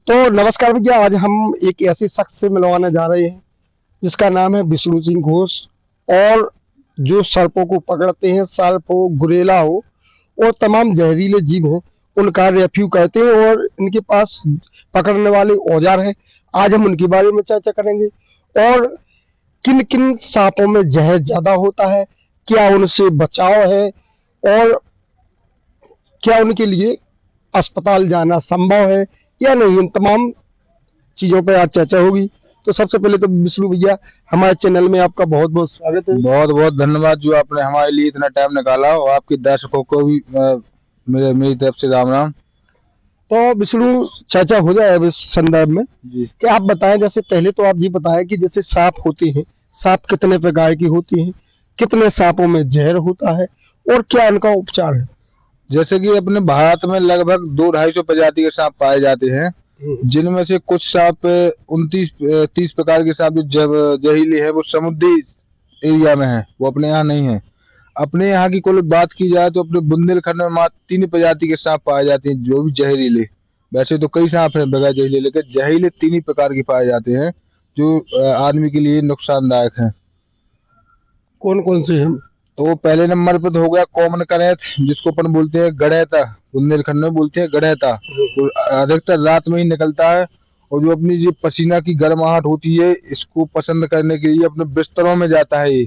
तो नमस्कार भैया, आज हम एक ऐसे शख्स से मिलवाने जा रहे हैं जिसका नाम है विष्णु सिंह घोष। और जो सर्पों को पकड़ते हैं, सर्प हो, गुरेला हो और तमाम जहरीले जीव हैं, उनका रेफ्यू कहते हैं और इनके पास पकड़ने वाले औजार हैं। आज हम उनके बारे में चर्चा करेंगे और किन किन सांपों में जहर ज्यादा होता है, क्या उनसे बचाव है और क्या उनके लिए अस्पताल जाना संभव है या नहीं, इन तमाम चीजों पे आज चर्चा होगी। तो सबसे पहले तो विष्णु भैया, हमारे चैनल में आपका बहुत बहुत स्वागत है। बहुत बहुत धन्यवाद जो आपने हमारे लिए इतना टाइम निकाला, और आपके दर्शकों को भी मेरी तरफ से राम राम। तो विष्णु, चर्चा हो जाए अब इस संदर्भ में जी। कि आप बताएं, जैसे पहले तो आप ये बताएं कि जैसे सांप होते हैं, सांप कितने प्रकार की होती हैं, कितने सांपों में जहर होता है और क्या इनका उपचार है। जैसे कि अपने भारत में लगभग 200-250 प्रजाति के सांप पाए जाते हैं, जिनमें से कुछ सांप 29-30 प्रकार के सांप जो जहरीले हैं वो समुद्री एरिया में है, वो अपने यहाँ नहीं है। अपने यहाँ की कुल बात की जाए तो अपने बुंदेलखंड में मात्र 3 प्रजाति के सांप पाए जाते हैं जो भी जहरीले। वैसे तो कई सांप हैं बगैर जहरीले, लेकिन जहरीले 3 ही प्रकार के पाए जाते हैं जो आदमी के लिए नुकसानदायक हैं। कौन कौन से हैं। तो पहले नंबर पर तो हो गया कॉमन करैत, जिसको अपन बोलते हैं गड़ैता, बुंदेलखंड में बोलते हैं गड़ैता। तो अधिकतर रात में ही निकलता है, और जो अपनी जो पसीना की गर्माहट होती है, इसको पसंद करने के लिए अपने बिस्तरों में जाता है ये,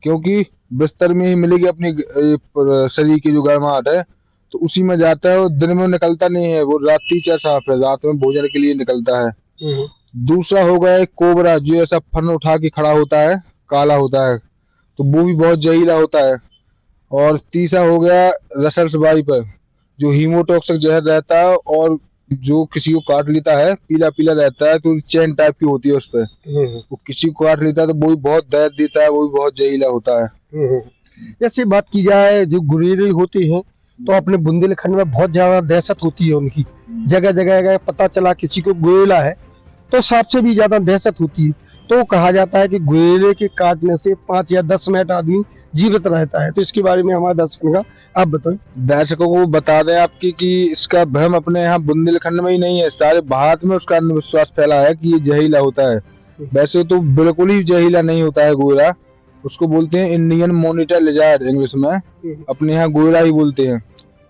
क्योंकि बिस्तर में ही मिलेगी अपनी शरीर की जो गर्माहट है, तो उसी में जाता है। और दिन में निकलता नहीं है, वो रात्रि का सांप है, रात में भोजन के लिए निकलता है। दूसरा हो गया एक कोबरा, जो ऐसा फन उठा के खड़ा होता है, काला होता है, तो वो भी बहुत जहरीला होता है। और तीसरा हो गया रसल्स वाइपर, जो हीमोटॉक्सिक जहर रहता है, और जो किसी को काट लेता है पीला पीला रहता है, तो चैन टाइप की होती है उस पर, वो किसी को काट लेता है तो वो भी बहुत दर्द देता है, वो भी बहुत जहरीला होता है। जैसे बात की जाए जो गुरेले होते हैं, तो अपने बुंदेलखंड में बहुत ज्यादा दहशत होती है उनकी। जगह जगह अगर पता चला किसी को गुरेला है तो सांप से भी ज्यादा दहशत होती है। तो कहा जाता है कि गुरेले के काटने से 5 या 10 मिनट आदमी जीवित रहता है। तो इसके बारे में हमारे दर्शकों का आप बताएं। दर्शकों को बता दें आपकी कि इसका भ्रम अपने यहाँ बुंदेलखंड में ही नहीं है, सारे भारत में उसका अंधविश्वास फैला है कि ये जहरीला होता है। वैसे तो बिल्कुल ही जहरीला नहीं होता है गोरा, उसको बोलते हैं इंडियन मॉनिटर लिजार्ड इंग्लिश में, अपने यहाँ गोरा ही बोलते हैं।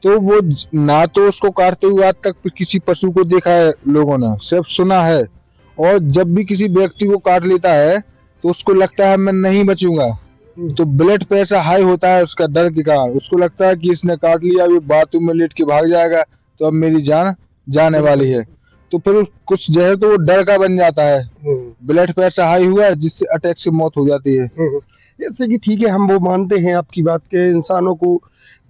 तो वो ना तो उसको काटते हुए आज तक किसी पशु को देखा है लोगों ने, सिर्फ सुना है। और जब भी किसी व्यक्ति को काट लेता है तो उसको लगता है मैं नहीं बचूंगा, तो ब्लड प्रेशर हाई होता है उसका डर के कारण। उसको लगता है कि इसने काट लिया, अभी बाथरूम में लेट के भाग जाएगा तो अब मेरी जान जाने वाली है। तो फिर कुछ जहर तो वो डर का बन जाता है, ब्लड प्रेशर हाई हुआ है जिससे अटैक से मौत हो जाती है। जैसे कि ठीक है, हम वो मानते हैं आपकी बात के, इंसानों को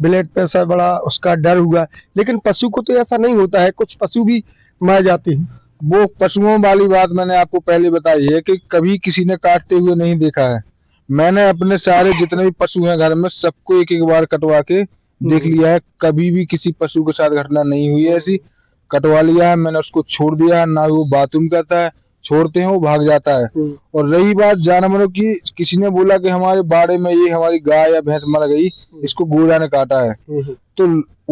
ब्लड प्रेशर बड़ा उसका डर हुआ, लेकिन पशु को तो ऐसा नहीं होता है, कुछ पशु भी मर जाते हैं। वो पशुओं वाली बात मैंने आपको पहले बताई है कि कभी किसी ने काटते हुए नहीं देखा है। मैंने अपने सारे जितने भी पशु हैं घर में सबको एक एक बार कटवा के देख लिया है, कभी भी किसी पशु के साथ घटना नहीं हुई है ऐसी। कटवा लिया है मैंने, उसको छोड़ दिया है, ना वो बाथरूम करता है, छोड़ते हैं वो भाग जाता है। और रही बात जानवरों की, किसी ने बोला कि हमारे बाड़े में ये हमारी गाय या भैंस मर गई, इसको गोरा ने काटा है, तो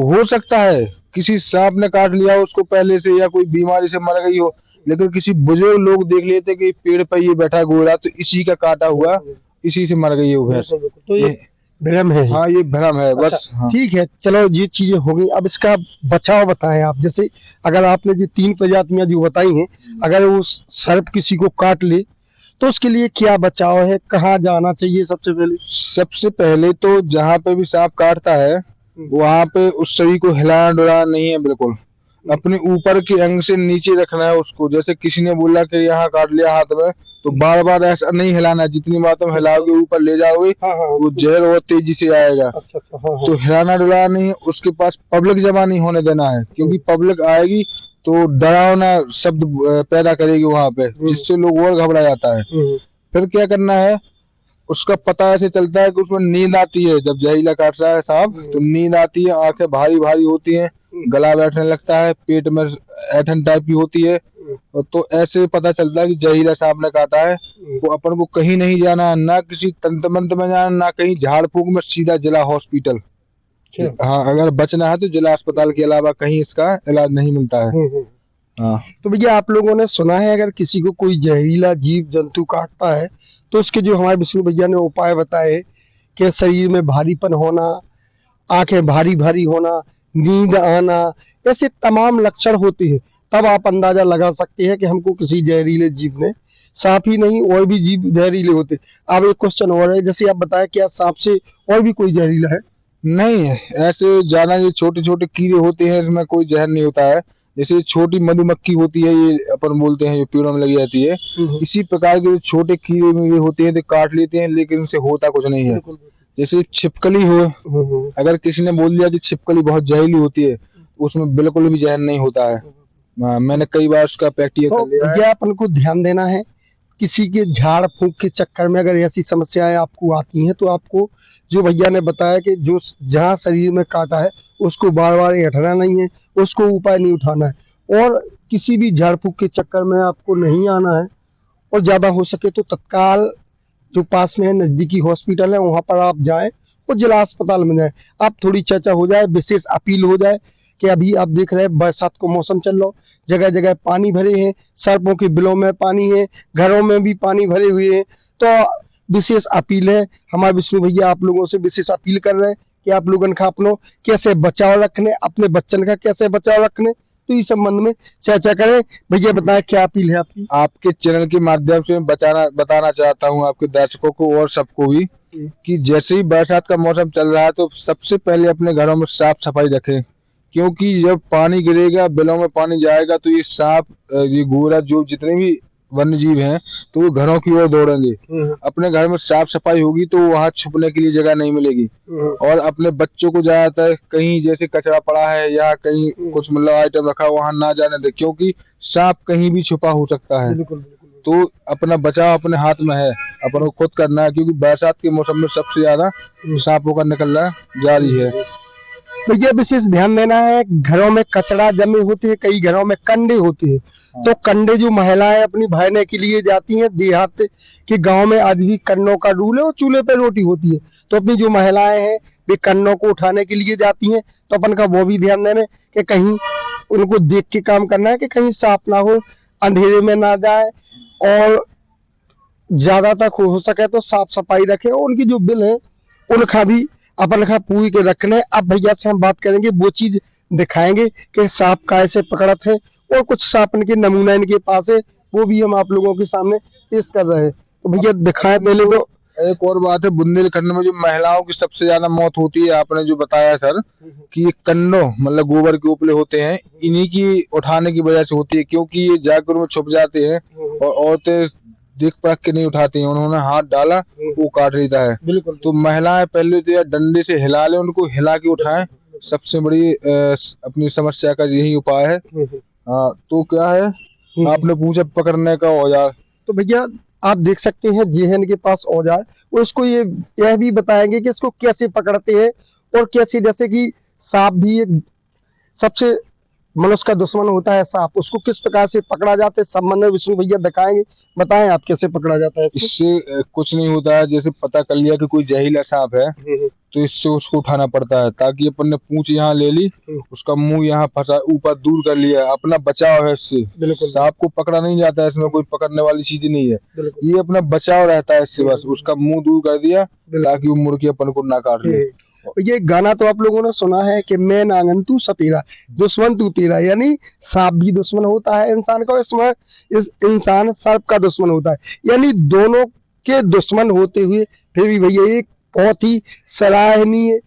हो सकता है किसी सांप ने काट लिया उसको पहले से, या कोई बीमारी से मर गई हो। लेकिन किसी बुजुर्ग लोग देख लेते कि पेड़ पर ये बैठा गोरा, तो इसी का काटा हुआ, इसी से मर गई वो भैंस। तो ये भ्रम है। हाँ, ये भ्रम है बस। अच्छा, हाँ। ठीक है, चलो ये चीजें हो गई। अब इसका बचाव बताएं आप। जैसे अगर आपने जो 3 प्रजातियां जो बताई हैं, अगर उस सर्प किसी को काट ले तो उसके लिए क्या बचाव है, कहाँ जाना चाहिए। सबसे पहले तो जहाँ पे भी सांप काटता है वहां पे उस शरीर को हिलाना डुलाना नहीं है बिल्कुल, अपने ऊपर के अंग से नीचे रखना है उसको। जैसे किसी ने बोला कि यहाँ काट लिया हाथ में, तो बार बार ऐसा नहीं हिलाना, जितनी बार तुम हिलाओगे ऊपर ले जाओगे वो जहर और तेजी से आएगा। तो हिलाना डुलाना नहीं है। उसके पास पब्लिक जमा नहीं होने देना है, क्योंकि पब्लिक आएगी तो डरावना शब्द पैदा करेगी वहां पे, जिससे लोग और घबरा जाता है। फिर क्या करना है, उसका पता ऐसे चलता है कि उसमें नींद आती है। जब जहरीला काटता है सांप तो नींद आती है, आंखें भारी भारी होती हैं, गला बैठने लगता है, पेट में ऐठन टाइप की होती है। तो ऐसे पता चलता है कि जहरीला सांप ने काटा है। तो अपन को कहीं नहीं जाना, ना किसी तंत्र मंत्र में जाना, ना कहीं झाड़ फूक में, सीधा जिला हॉस्पिटल। हाँ, अगर बचना है तो जिला अस्पताल के अलावा कहीं इसका इलाज नहीं मिलता है। हाँ। तो भैया आप लोगों ने सुना है अगर किसी को कोई जहरीला जीव जंतु काटता है तो उसके जो हमारे विष्णु भैया ने उपाय बताए कि शरीर में भारीपन होना, आंखें भारी भारी होना, नींद आना, ऐसे तमाम लक्षण होते हैं। तब आप अंदाजा लगा सकते हैं कि हमको किसी जहरीले जीव ने, सांप ही नहीं और भी जीव जहरीले होते हैं। अब एक क्वेश्चन और है, जैसे आप बताया क्या सांप से और भी कोई जहरीला है? नहीं, ऐसे ज्यादा ये छोटे छोटे कीड़े होते हैं, इसमें कोई जहर नहीं होता है। जैसे छोटी मधुमक्खी होती है, ये अपन बोलते हैं, जो पेड़ों में लगी रहती है, इसी प्रकार के जो छोटे कीड़े में ये होते हैं तो काट लेते हैं, लेकिन इनसे होता कुछ नहीं है। बिल्कुल। जैसे छिपकली हो, अगर किसी ने बोल दिया कि छिपकली बहुत जहरीली होती है, उसमें बिल्कुल भी जहर नहीं होता है। मैंने कई बार उसका प्रैक्टिकल तो कर लिया है। भैया अपन को ध्यान देना है, किसी के झाड़ फूंक के चक्कर में अगर ऐसी समस्याएं आपको आती हैं तो आपको जो भैया ने बताया कि जो जहाँ शरीर में काटा है उसको बार बार हटना नहीं है, उसको उपाय नहीं उठाना है, और किसी भी झाड़ फूंक के चक्कर में आपको नहीं आना है, और ज़्यादा हो सके तो तत्काल जो पास में है नज़दीकी हॉस्पिटल है वहाँ पर आप जाएं और जिला अस्पताल में जाएं। आप थोड़ी चर्चा हो जाए, विशेष अपील हो जाए कि अभी आप देख रहे हैं बरसात को मौसम चल रहा हो, जगह जगह पानी भरे हैं, सड़कों के बिलों में पानी है, घरों में भी पानी भरे हुए हैं। तो विशेष अपील है, हमारे विष्णु भैया आप लोगों से विशेष अपील कर रहे हैं कि आप लोगन का अपनो कैसे बचाव रखने, अपने बच्चन का कैसे बचाव रखने, तो इस संबंध में चर्चा करें। भैया बताएं क्या अपील है आपकी? आपके चैनल के माध्यम से मैं बताना चाहता हूँ आपके दर्शकों को और सबको भी, कि जैसे ही बरसात का मौसम चल रहा है तो सबसे पहले अपने घरों में साफ सफाई रखें, क्योंकि जब पानी गिरेगा, बिलों में पानी जाएगा, तो ये सांप, ये घोड़ा, जो जितने भी वन्य जीव हैं, तो वो घरों की ओर दौड़ेंगे। अपने घर में साफ सफाई होगी तो वहाँ छुपने के लिए जगह नहीं मिलेगी। और अपने बच्चों को ज्यादातर कहीं जैसे कचरा पड़ा है या कहीं कुछ मतलब आइटम रखा है वहां ना जाने दे, क्योंकि सांप कहीं भी छुपा हो सकता है। तो अपना बचाव अपने हाथ में है, अपन को खुद करना है, क्योंकि बरसात के मौसम में सबसे ज्यादा सांपों का निकलना जारी है। भैया विशेष ध्यान देना है, घरों में कचरा जमे होते हैं, कई घरों में कंडे होते हैं, तो कंडे जो महिलाएं अपनी भरने के लिए जाती हैं, देहात के गांव में आज भी कन्नों का रूल है और चूल्हे पर रोटी होती है, तो अपनी जो महिलाएं हैं वे कन्नों को उठाने के लिए जाती हैं, तो अपन का वो भी ध्यान देना है कि कहीं उनको देख के काम करना है कि कहीं सांप ना हो, अंधेरे में ना जाए, और ज्यादा तक हो सके तो साफ सफाई रखें, और उनकी जो बिल है उनका भी अपन का पूरी के रखने। अब भैया से हम बात करेंगे, वो चीज दिखाएंगे कि सांप कैसे पकड़त है, और कुछ सांप के नमूना इनके पास है, वो भी हम आप लोगों के सामने पेश कर रहे हैं। तो भैया दिखाएं पहले तो। एक और बात है, बुंदेलखंड में जो महिलाओं की सबसे ज्यादा मौत होती है, आपने जो बताया सर, कि ये कन्नों मतलब गोबर के उपले होते हैं, इन्हीं की उठाने की वजह से होती है, क्योंकि ये जाकर में छुप जाते हैं और औरतें देख परख के नहीं उठाती हैं, उन्होंने हाथ डाला वो काट लेता है। बिल्कुल। तो महिलाएं पहले तो यार डंडे से हिला ले, उनको हिला के उठाएं, सबसे बड़ी अपनी समस्या का यही उपाय है। हाँ, तो क्या है, आपने पूछा पकड़ने का औजार, तो भैया आप देख सकते हैं जे है इनके पास औजार, उसको यह भी बताएंगे कि इसको कैसे पकड़ते हैं, और कैसे, जैसे कि सांप भी एक सबसे मनुष्य का दुश्मन होता है सांप, उसको किस प्रकार से पकड़ा जाता है संबंध में विष्णु भैया दिखाएंगे। बताएं आप कैसे पकड़ा जाता है इसको? इससे कुछ नहीं होता है। जैसे पता कर लिया कि कोई जहरीला सांप है, तो इससे उसको उठाना पड़ता है, ताकि अपन ने पूंछ यहाँ ले ली, उसका मुंह यहाँ फंसा, ऊपर दूर कर लिया, अपना बचाव है इससे। सांप को पकड़ा नहीं जाता है, इसमें कोई पकड़ने वाली चीज नहीं है, ये अपना बचाव रहता है इससे, बस उसका मुंह दूर कर दिया ताकि वो मुड़ के अपन को ना काट ले। ये गाना तो आप लोगों ने सुना है कि मैं नांगन तू सपेरा, दुश्मन तू तेरा, यानी सांप भी दुश्मन होता है इंसान का, इसमें इस इंसान सर्प का दुश्मन होता है, यानी दोनों के दुश्मन होते हुए फिर भी भैया एक बहुत ही सराहनीय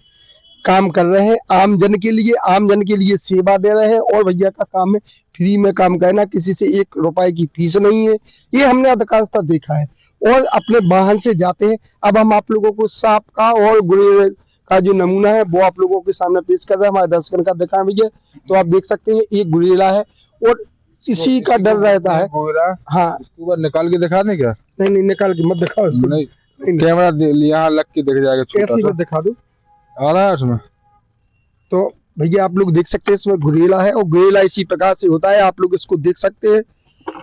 काम कर रहे हैं, आम जन के लिए सेवा दे रहे हैं, और भैया का काम है फ्री में काम करना, किसी से 1 रुपए की फीस नहीं है, ये हमने अधिकांशतः देखा है, और अपने वाहन से जाते हैं। अब हम आप लोगों को सांप का और गुरेज का जो नमूना है वो आप लोगों के सामने पेश कर रहे हैं, हमारे दर्शकों का दिखाएं भैया। तो आप देख सकते हैं एक गुरेला है, और इसी का डर रहता है। हाँ, इसको निकाल के दिखा दें क्या? नहीं निकाल के मत दिखाओ इसको, नहीं, कैमरा यहाँ लग के दिख जाएगा, कैसे मत दिखा दो, आ रहा है उसमें। तो भैया आप लोग देख सकते हैं इसमें गुरेला है, और गुरेला इसी प्रकार से होता है, आप लोग इसको देख सकते हैं,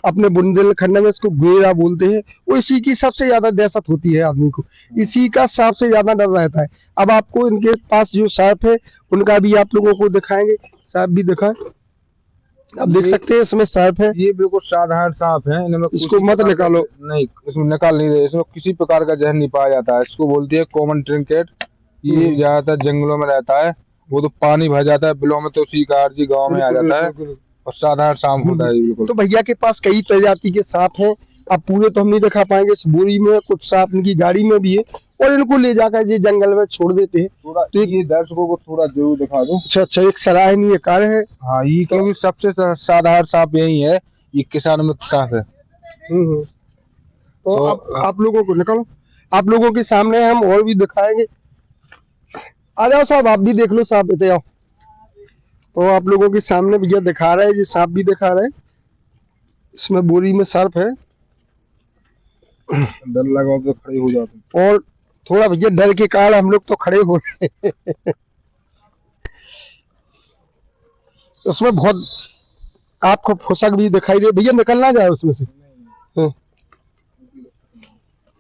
अपने बुंदेलखंड में इसको गुरेला बोलते हैं, वो इसी की सबसे ज्यादा दहशत होती है आदमी को, इसी का सबसे ज्यादा डर रहता है। अब आपको इनके पास जो सांप है उनका भी आप लोगों को दिखाएंगे, सांप भी दिखाएं। आप देख सकते हैं इसमें सांप है। ये बिल्कुल साधारण सांप है, इनमें इसको किसी मत प्रकार का निकालो। नहीं, इसमें निकाल नहीं रहे, इसमें किसी प्रकार का जहर नहीं पाया जाता है। इसको बोलती है कॉमन ट्रिंकेट। ये ज्यादातर जंगलों में रहता है, वो तो पानी भर जाता है बिलों में तो शिकार जी गाँव में आ जाता है, और साधारण सांप होता है ये बिल्कुल। तो भैया के पास कई प्रजाति के सांप हैं। अब पूरे तो हम नहीं दिखा पाएंगे, इस बोरी में कुछ सांप इनकी गाड़ी में भी है और इनको ले जाकर ये जंगल में छोड़ देते हैं। थोड़ा तो ये दर्शकों को थोड़ा जरूर दिखा दो। अच्छा, एक सराहनीय कार्य है। हाँ, ये क्योंकि सबसे साधारण सांप यही है, ये किसान मित्र सांप है। तो अब आप लोगों को निकालो, आप लोगों के सामने हम और भी दिखाएंगे। आ जाओ साहब, आप भी देख लो सांप, इतने आओ। तो आप लोगों के सामने भैया दिखा रहे हैं, ये सांप भी दिखा रहे हैं। इसमें बोरी में सांप है। डर लगा तो खड़े हो जाते। और थोड़ा भैया डर के कारण हम लोग तो खड़े हो रहे हैं। उसमें बहुत आपको फुसक भी दिखाई दे। भैया निकल ना जाए उसमें से।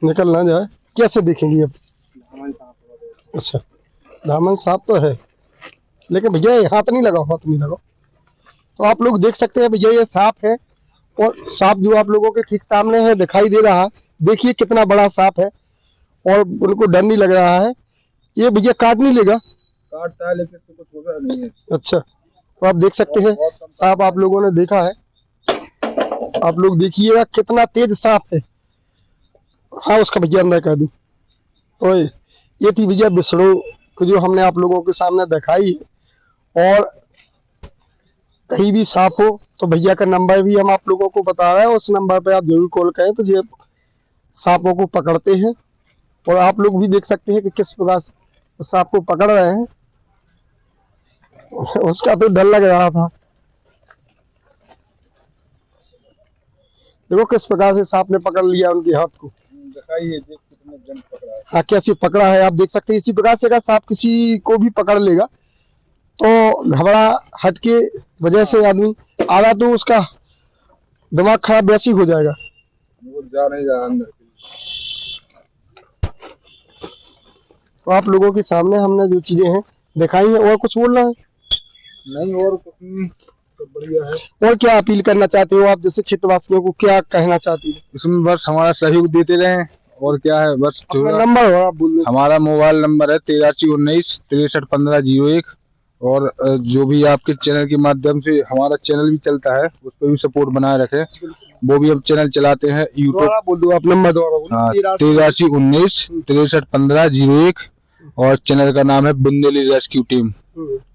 निकल ना जाए, कैसे देखेंगे अब? अच्छा, दामन सांप तो है, लेकिन भैया हाथ नहीं लगाओ, हाथ नहीं लगाओ। तो आप लोग देख सकते हैं भैया, ये सांप है। और सांप जो आप लोगों के ठीक सामने है दिखाई दे रहा है, देखिए कितना बड़ा सांप है और उनको डर नहीं लग रहा है। ये भैया काट नहीं लेगा? काटता है लेकिन तो कुछ होगा नहीं है। अच्छा, तो आप देख सकते हैं सांप आप लोगों ने देखा है। आप लोग देखिएगा कितना तेज सांप है। हाँ, उसका भैया अंदर कर दूं। तो ये थी भैया बिसड़ो जो हमने आप लोगों के सामने दिखाई है। और कहीं भी सांप हो तो भैया का नंबर भी हम आप लोगों को बता रहे हैं, उस नंबर पे आप जरूर कॉल करें, तो ये सांपों को पकड़ते हैं। और आप लोग भी देख सकते हैं कि किस प्रकार से सांप को पकड़ रहे हैं। उसका तो डर लग रहा था। देखो किस प्रकार से सांप ने पकड़ लिया उनके हाथ को। दिखाइए देख कितने जन पकड़ा है। हाँ, कैसे पकड़ा है आप देख सकते हैं। इसी प्रकार से अगर सांप किसी को भी पकड़ लेगा तो घबरा हट के वजह से आदमी आधा तो उसका दिमाग खराब वैसे ही हो जाएगा। वो जा नहीं जा अंदर। तो आप लोगों के सामने हमने जो चीजें हैं दिखाई है। और कुछ बोलना है? नहीं, और कुछ नहीं, सब बढ़िया है। और क्या अपील करना चाहते हो आप, जैसे क्षेत्रवासियों को क्या कहना चाहते हो? इसमें बस हमारा सहयोग देते रहें, और क्या है, बस नंबर हो आप बोल दो। हमारा मोबाइल नंबर है 8319 631501। और जो भी आपके चैनल के माध्यम से हमारा चैनल भी चलता है, उस पर भी सपोर्ट बनाए रखें। वो भी अब चैनल चलाते हैं यूट्यूब। बोल दो आप नंबर दोबारा। हाँ, 8319 631501। और चैनल का नाम है बुंदेली रेस्क्यू टीम,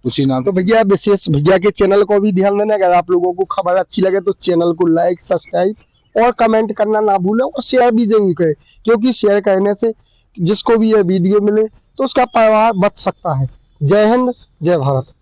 उसी नाम। तो भैया विशेष भैया के चैनल को भी ध्यान देना। अगर आप लोगों को खबर अच्छी लगे तो चैनल को लाइक, सब्सक्राइब और कमेंट करना ना भूलें, और शेयर भी जरूर करें, क्योंकि शेयर करने से जिसको भी ये वीडियो मिले तो उसका परिवार बच सकता है। जय हिंद, जय भारत।